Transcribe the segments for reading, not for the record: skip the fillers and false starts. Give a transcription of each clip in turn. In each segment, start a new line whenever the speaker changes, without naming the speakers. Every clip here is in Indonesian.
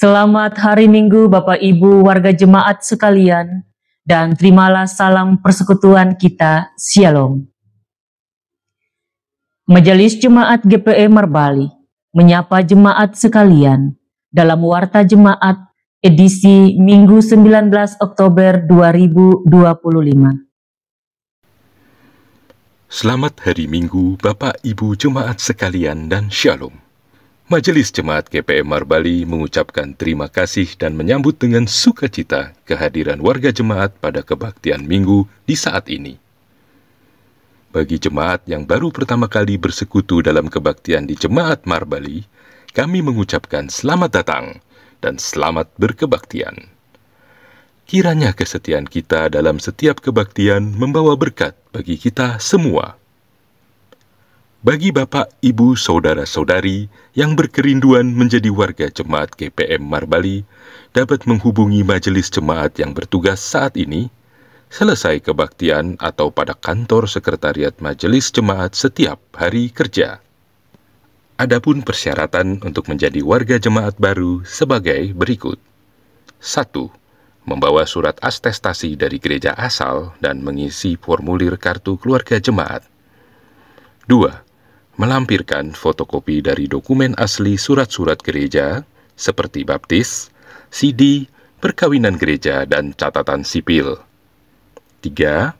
Selamat hari Minggu Bapak Ibu warga jemaat sekalian, dan terimalah salam persekutuan kita, Shalom. Majelis Jemaat GPE Marbali menyapa jemaat sekalian dalam Warta Jemaat edisi Minggu 19 Oktober 2025.
Selamat hari Minggu Bapak Ibu jemaat sekalian dan Shalom. Majelis Jemaat GPE Marbali mengucapkan terima kasih dan menyambut dengan sukacita kehadiran warga jemaat pada kebaktian Minggu di saat ini. Bagi jemaat yang baru pertama kali bersekutu dalam kebaktian di Jemaat Marbali, kami mengucapkan selamat datang dan selamat berkebaktian. Kiranya kesetiaan kita dalam setiap kebaktian membawa berkat bagi kita semua. Bagi Bapak, Ibu, Saudara-saudari yang berkerinduan menjadi warga Jemaat GPM Marbali, dapat menghubungi majelis jemaat yang bertugas saat ini, selesai kebaktian atau pada kantor sekretariat majelis jemaat setiap hari kerja. Adapun persyaratan untuk menjadi warga jemaat baru sebagai berikut. 1. Membawa surat atestasi dari gereja asal dan mengisi formulir kartu keluarga jemaat. 2. Melampirkan fotokopi dari dokumen asli surat-surat gereja, seperti baptis, CD, perkawinan gereja, dan catatan sipil. 3.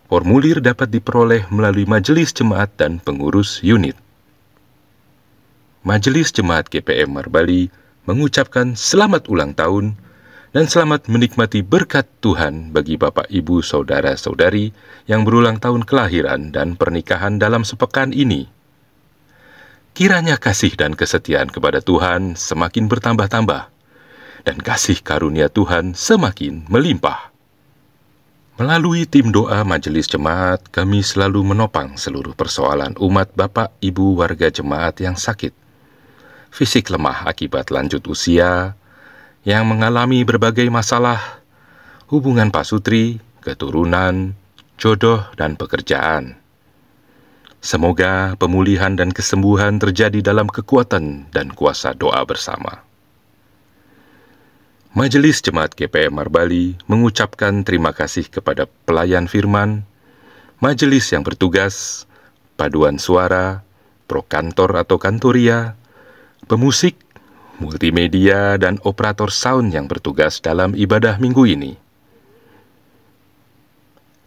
Formulir dapat diperoleh melalui majelis jemaat dan pengurus unit. Majelis Jemaat GPM Marbali mengucapkan selamat ulang tahun dan selamat menikmati berkat Tuhan bagi Bapak, Ibu, Saudara-saudari yang berulang tahun kelahiran dan pernikahan dalam sepekan ini. Kiranya kasih dan kesetiaan kepada Tuhan semakin bertambah-tambah, dan kasih karunia Tuhan semakin melimpah. Melalui tim doa majelis jemaat, kami selalu menopang seluruh persoalan umat Bapak Ibu warga jemaat yang sakit, fisik lemah akibat lanjut usia, yang mengalami berbagai masalah, hubungan pasutri, keturunan, jodoh, dan pekerjaan. Semoga pemulihan dan kesembuhan terjadi dalam kekuatan dan kuasa doa bersama. Majelis Jemaat GPM Marbali mengucapkan terima kasih kepada pelayan firman, majelis yang bertugas, paduan suara, prokantor atau kantoria, pemusik, multimedia, dan operator sound yang bertugas dalam ibadah minggu ini.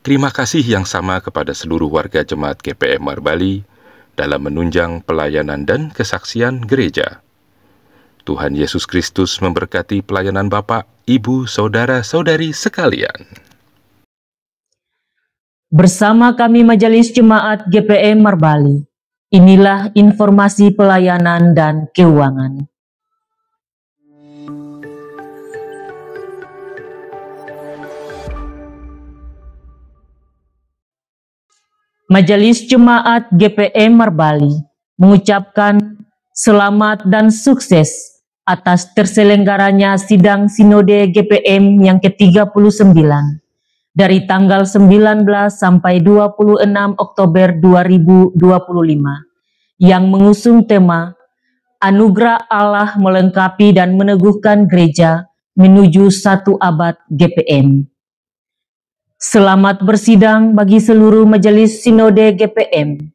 Terima kasih yang sama kepada seluruh warga Jemaat GPM Marbali dalam menunjang pelayanan dan kesaksian gereja. Tuhan Yesus Kristus memberkati pelayanan Bapak, Ibu, Saudara-saudari sekalian.
Bersama kami Majelis Jemaat GPM Marbali, inilah informasi pelayanan dan keuangan. Majelis Jemaat GPM Marbali mengucapkan selamat dan sukses atas terselenggaranya sidang Sinode GPM yang ke-39 dari tanggal 19 sampai 26 Oktober 2025 yang mengusung tema Anugerah Allah melengkapi dan meneguhkan gereja menuju 1 abad GPM. Selamat bersidang bagi seluruh majelis Sinode GPM.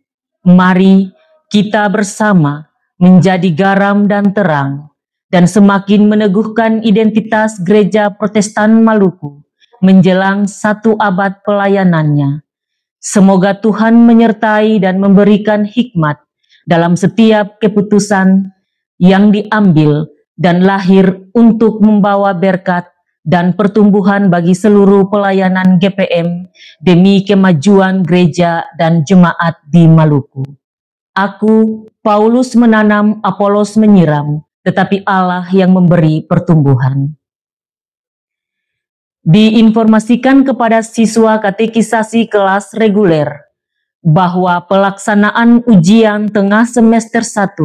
Mari kita bersama menjadi garam dan terang, dan semakin meneguhkan identitas Gereja Protestan Maluku menjelang 1 abad pelayanannya. Semoga Tuhan menyertai dan memberikan hikmat dalam setiap keputusan yang diambil dan lahir untuk membawa berkat dan pertumbuhan bagi seluruh pelayanan GPM demi kemajuan gereja dan jemaat di Maluku. Aku, Paulus menanam, Apolos menyiram, tetapi Allah yang memberi pertumbuhan. Diinformasikan kepada siswa katekisasi kelas reguler bahwa pelaksanaan ujian tengah semester 1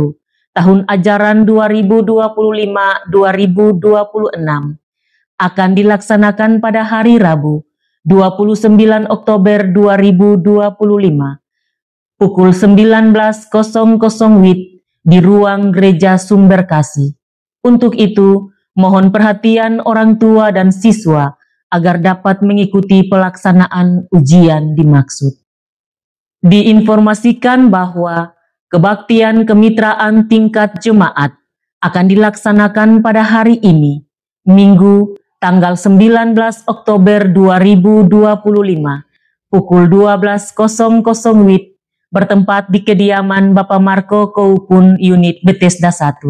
tahun ajaran 2025-2026 akan dilaksanakan pada hari Rabu, 29 Oktober 2025, pukul 19.00 WIB di ruang Gereja Sumber Kasih. Untuk itu, Mohon perhatian orang tua dan siswa agar dapat mengikuti pelaksanaan ujian dimaksud. Diinformasikan bahwa kebaktian kemitraan tingkat jemaat akan dilaksanakan pada hari ini, Minggu, tanggal 19 Oktober 2025, pukul 12.00 WIB, bertempat di kediaman Bapak Marco Koupun Unit Bethesda 1.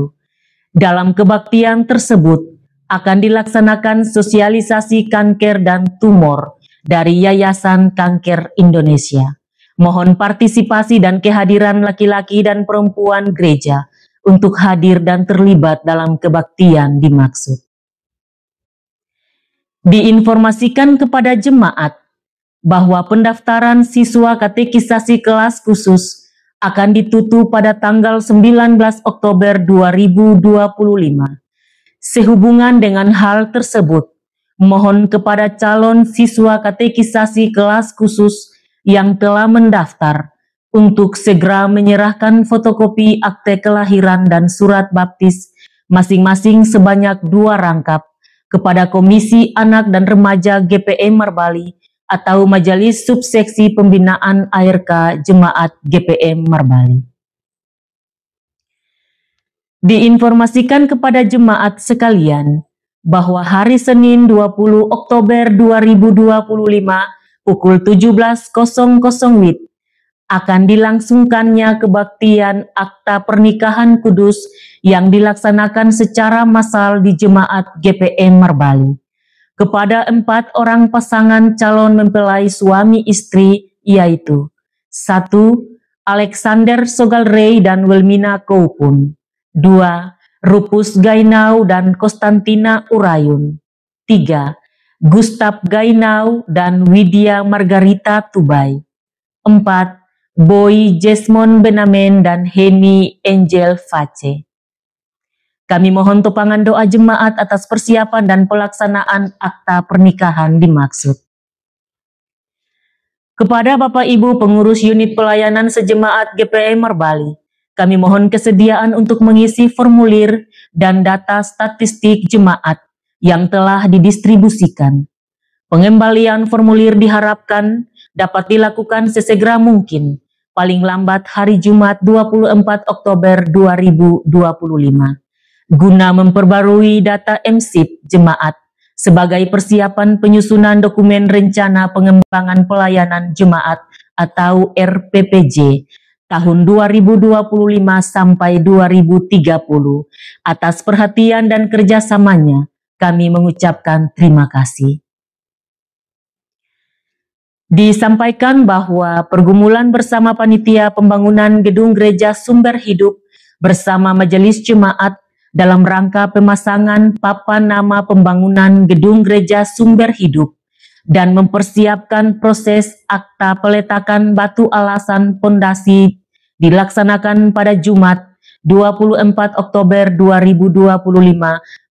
Dalam kebaktian tersebut akan dilaksanakan sosialisasi kanker dan tumor dari Yayasan Kanker Indonesia. Mohon partisipasi dan kehadiran laki-laki dan perempuan gereja untuk hadir dan terlibat dalam kebaktian dimaksud. Diinformasikan kepada jemaat bahwa pendaftaran siswa katekisasi kelas khusus akan ditutup pada tanggal 19 Oktober 2025. Sehubungan dengan hal tersebut, mohon kepada calon siswa katekisasi kelas khusus yang telah mendaftar untuk segera menyerahkan fotokopi akte kelahiran dan surat baptis masing-masing sebanyak 2 rangkap kepada Komisi Anak dan Remaja GPE Marbali atau Majelis Subseksi Pembinaan ARK Jemaat GPM Marbali. Diinformasikan kepada jemaat sekalian bahwa hari Senin 20 Oktober 2025 pukul 17.00 WIB akan dilangsungkannya kebaktian akta pernikahan kudus yang dilaksanakan secara massal di Jemaat GPM Marbali kepada 4 orang pasangan calon mempelai suami istri, yaitu 1. Alexander Sogalrey dan Wilmina Koupun, 2. Rupus Gainau dan Konstantina Urayun, 3. Gustav Gainau dan Widya Margarita Tubai, 4. Boy Jesmond Benamen dan Heni Angel Face. Kami mohon topangan doa jemaat atas persiapan dan pelaksanaan akta pernikahan dimaksud. Kepada Bapak Ibu pengurus unit pelayanan sejemaat GPE Marbali, kami mohon kesediaan untuk mengisi formulir dan data statistik jemaat yang telah didistribusikan. Pengembalian formulir diharapkan dapat dilakukan sesegera mungkin, paling lambat hari Jumat 24 Oktober 2025. Guna memperbarui data MSIP jemaat sebagai persiapan penyusunan dokumen rencana pengembangan pelayanan jemaat atau RPPJ tahun 2025 sampai 2030. Atas perhatian dan kerjasamanya, kami mengucapkan terima kasih. Disampaikan bahwa pergumulan bersama Panitia Pembangunan Gedung Gereja Sumber Hidup bersama Majelis Jemaat dalam rangka pemasangan papan nama pembangunan Gedung Gereja Sumber Hidup dan mempersiapkan proses akta peletakan batu alasan pondasi dilaksanakan pada Jumat 24 Oktober 2025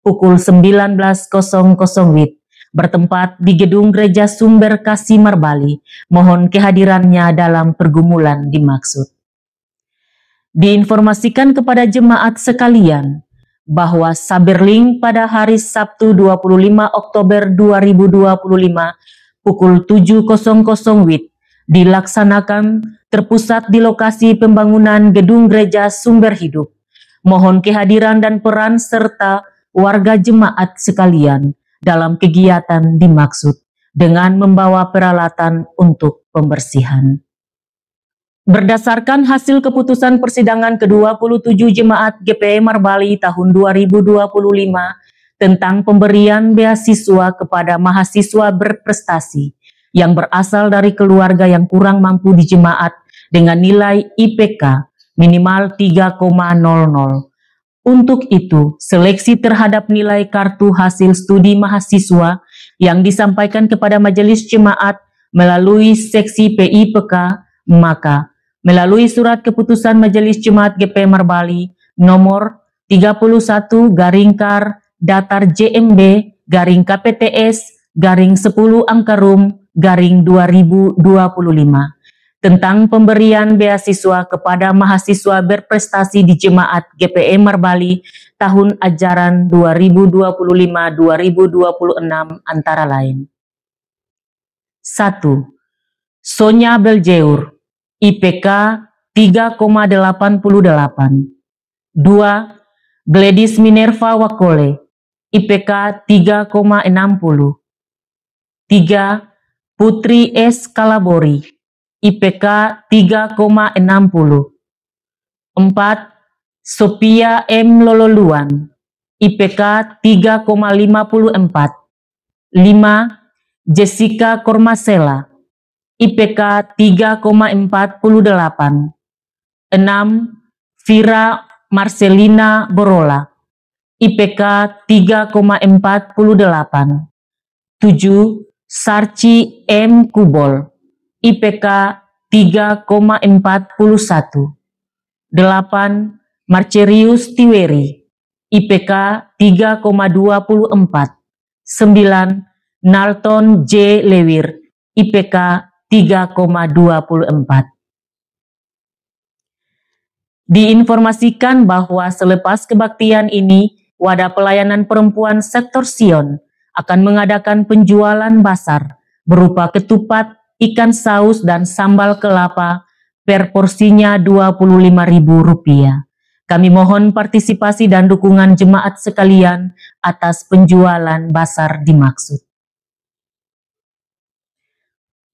pukul 19.00 WIB bertempat di Gedung Gereja Sumber Kasih Marbali. Mohon kehadirannya dalam pergumulan dimaksud. Diinformasikan kepada jemaat sekalian bahwa Saberling pada hari Sabtu 25 Oktober 2025 pukul 7.00 WIB dilaksanakan terpusat di lokasi pembangunan Gedung Gereja Sumber Hidup. Mohon kehadiran dan peran serta warga jemaat sekalian dalam kegiatan dimaksud dengan membawa peralatan untuk pembersihan. Berdasarkan hasil keputusan persidangan ke-27 Jemaat GPE Marbali tahun 2025 tentang pemberian beasiswa kepada mahasiswa berprestasi yang berasal dari keluarga yang kurang mampu di jemaat dengan nilai IPK minimal 3,00. Untuk itu, seleksi terhadap nilai kartu hasil studi mahasiswa yang disampaikan kepada Majelis Jemaat melalui seksi PIPK, maka melalui surat keputusan Majelis Jemaat GPE Marbali nomor 31 garingkar datar JMB garing KPTS garing 10 angka rum garing 2025 tentang pemberian beasiswa kepada mahasiswa berprestasi di Jemaat GPE Marbali tahun ajaran 2025-2026 antara lain. 1. Sonya Beljeur, IPK 3,88. 2. Gladys Minerva Wakole, IPK 3,60. 3. Putri S. Kalabori, IPK 3,60. 4. Sophia M. Lololuan, IPK 3,54. 5. Jessica Kormasela, IPK 3,48. 6. Vira Marcelina Borola, IPK 3,48. 7. Sarci M. Kubol, IPK 3,41. 8. Marcerius Tiweri, IPK 3,24. 9. Nalton J. Lewir, IPK 3,24. Diinformasikan bahwa selepas kebaktian ini, Wadah Pelayanan Perempuan Sektor Sion akan mengadakan penjualan basar berupa ketupat, ikan saus, dan sambal kelapa per porsinya Rp25.000. Kami mohon partisipasi dan dukungan jemaat sekalian atas penjualan basar dimaksud.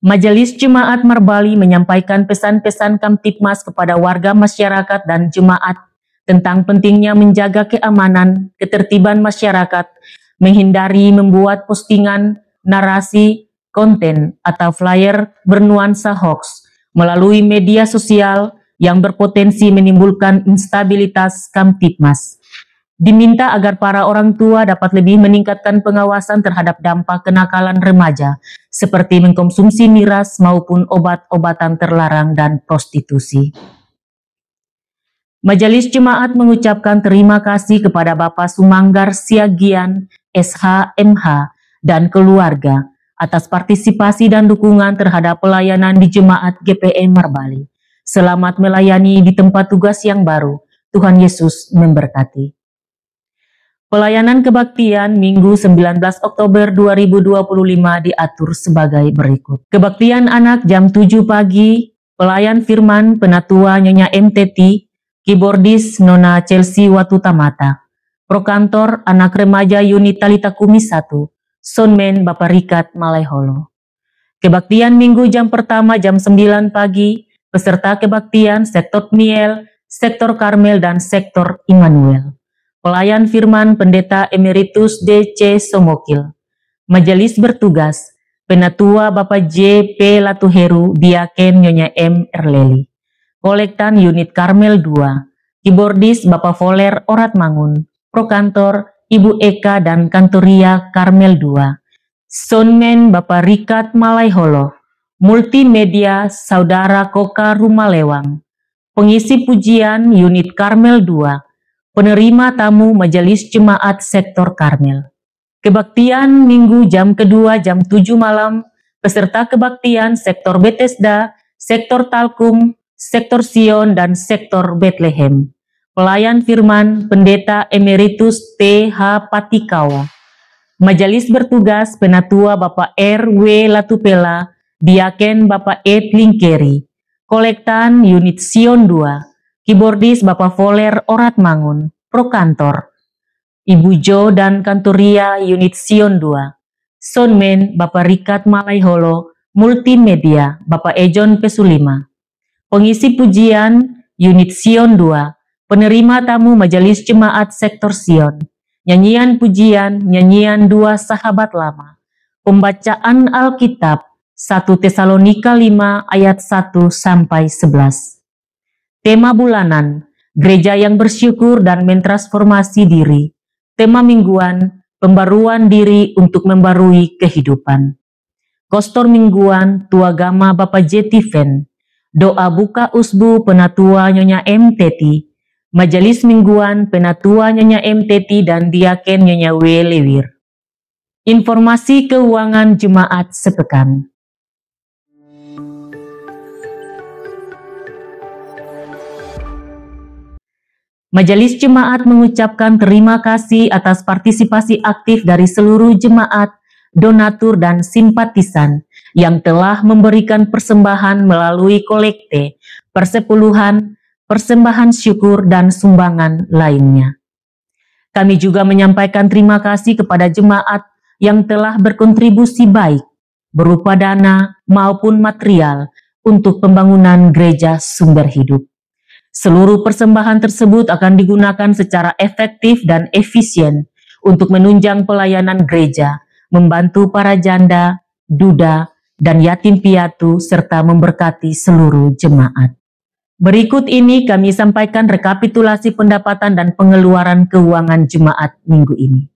Majelis Jemaat Marbali menyampaikan pesan-pesan Kamtibmas kepada warga masyarakat dan jemaat tentang pentingnya menjaga keamanan, ketertiban masyarakat, menghindari membuat postingan, narasi, konten, atau flyer bernuansa hoax melalui media sosial yang berpotensi menimbulkan instabilitas Kamtibmas. Diminta agar para orang tua dapat lebih meningkatkan pengawasan terhadap dampak kenakalan remaja, seperti mengkonsumsi miras maupun obat-obatan terlarang dan prostitusi. Majelis Jemaat mengucapkan terima kasih kepada Bapak Sumanggar Siagian, SH.MH, dan keluarga atas partisipasi dan dukungan terhadap pelayanan di Jemaat GPE Marbali. Selamat melayani di tempat tugas yang baru. Tuhan Yesus memberkati. Pelayanan kebaktian Minggu 19 Oktober 2025 diatur sebagai berikut. Kebaktian anak jam 7 pagi, pelayan firman Penatua Nyonya MTT, keyboardis Nona Chelsea Watutamata, prokantor anak remaja unit Talita Kumis 1, soundman Bapak Rikat Malaiholo. Kebaktian Minggu jam pertama jam 9 pagi, peserta kebaktian sektor Miel, sektor Karmel, dan sektor Immanuel. Pelayan firman Pendeta Emeritus D.C. Somokil. Majelis bertugas Penatua Bapak J. P. Latuheru, Diaken Nyonya M. Erleli. Kolektan unit Karmel 2, keyboardis Bapak Voler Oratmangun, prokantor Ibu Eka dan Kantoria Karmel 2, soundman Bapak Rikat Malaiholo, multimedia Saudara Koka Rumalewang, pengisi pujian unit Karmel 2, penerima tamu Majelis Jemaat Sektor Karmel. Kebaktian Minggu jam kedua jam 7 malam, peserta kebaktian sektor Bethesda, sektor Talkum, sektor Sion, dan sektor Bethlehem. Pelayan firman Pendeta Emeritus T.H. Patikawa. Majelis bertugas Penatua Bapak R.W. Latupela, Diaken Bapak Ed Lingkeri. Kolektan unit Sion 2. Keyboardis Bapak Voler Oratmangun, prokantor Ibu Jo dan Kantoria unit Sion 2, soundman Bapak Rikat Malaiholo, multimedia Bapak Ejon Pesulima, pengisi pujian unit Sion 2, penerima tamu Majelis Jemaat Sektor Sion, nyanyian pujian, nyanyian 2 Sahabat Lama, pembacaan Alkitab 1 Tesalonika 5 ayat 1-11. Tema bulanan, gereja yang bersyukur dan mentransformasi diri. Tema mingguan, pembaruan diri untuk membarui kehidupan. Kostor mingguan, Tuagama Bapak J. Tiven. Doa buka usbu Penatua Nyonya MTT. Majelis mingguan Penatua Nyonya MTT dan Diaken Nyonya W. Lewir. Informasi keuangan jemaat sepekan. Majelis Jemaat mengucapkan terima kasih atas partisipasi aktif dari seluruh jemaat, donatur, dan simpatisan yang telah memberikan persembahan melalui kolekte, persepuluhan, persembahan syukur, dan sumbangan lainnya. Kami juga menyampaikan terima kasih kepada jemaat yang telah berkontribusi baik berupa dana maupun material untuk pembangunan gereja Sumber Hidup. Seluruh persembahan tersebut akan digunakan secara efektif dan efisien untuk menunjang pelayanan gereja, membantu para janda, duda, dan yatim piatu, serta memberkati seluruh jemaat. Berikut ini kami sampaikan rekapitulasi pendapatan dan pengeluaran keuangan jemaat minggu ini.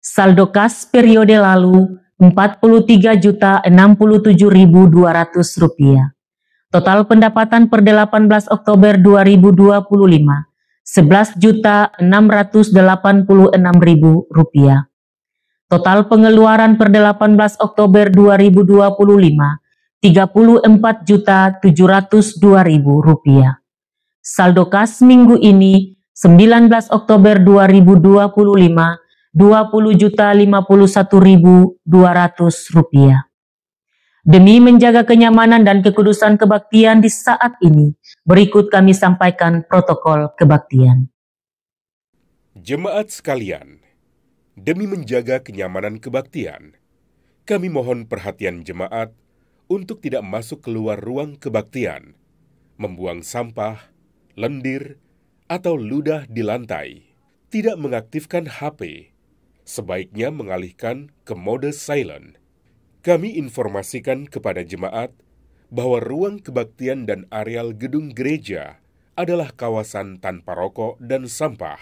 Saldo kas periode lalu Rp43.067.200. Total pendapatan per 18 Oktober 2025, Rp11.686.000. Total pengeluaran per 18 Oktober 2025, Rp34.702.000. Saldo kas minggu ini, 19 Oktober 2025, Rp20.051.200. Demi menjaga kenyamanan dan kekudusan kebaktian di saat ini, berikut kami sampaikan protokol kebaktian.
Jemaat sekalian, demi menjaga kenyamanan kebaktian, kami mohon perhatian jemaat untuk tidak masuk keluar ruang kebaktian, membuang sampah, lendir, atau ludah di lantai, tidak mengaktifkan HP, sebaiknya mengalihkan ke mode silent. Kami informasikan kepada jemaat bahwa ruang kebaktian dan areal gedung gereja adalah kawasan tanpa rokok dan sampah.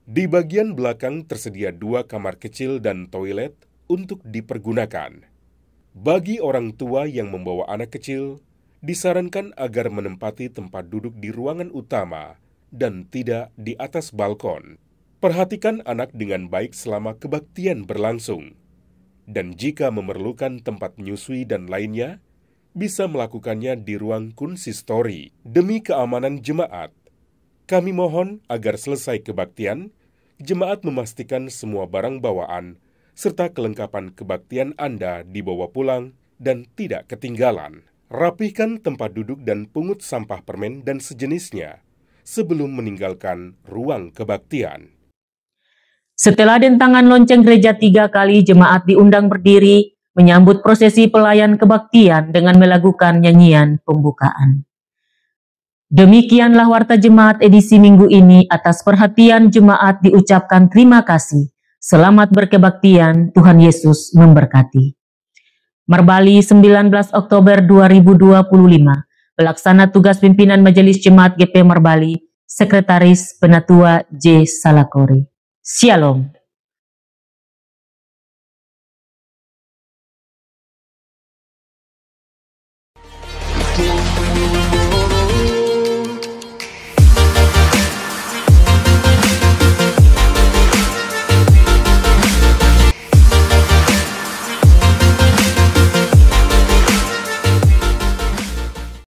Di bagian belakang tersedia 2 kamar kecil dan toilet untuk dipergunakan. Bagi orang tua yang membawa anak kecil, disarankan agar menempati tempat duduk di ruangan utama dan tidak di atas balkon. Perhatikan anak dengan baik selama kebaktian berlangsung. Dan jika memerlukan tempat menyusui dan lainnya, bisa melakukannya di ruang konsistori. Demi keamanan jemaat, kami mohon agar selesai kebaktian, jemaat memastikan semua barang bawaan serta kelengkapan kebaktian Anda dibawa pulang dan tidak ketinggalan. Rapihkan tempat duduk dan pungut sampah permen dan sejenisnya sebelum meninggalkan ruang kebaktian.
Setelah dentangan lonceng gereja 3 kali, jemaat diundang berdiri menyambut prosesi pelayan kebaktian dengan melakukan nyanyian pembukaan. Demikianlah warta jemaat edisi minggu ini. Atas perhatian jemaat diucapkan terima kasih. Selamat berkebaktian, Tuhan Yesus memberkati. Marbali 19 Oktober 2025, Pelaksana Tugas Pimpinan Majelis Jemaat GP Marbali, Sekretaris Penatua J. Salakori. Shalom.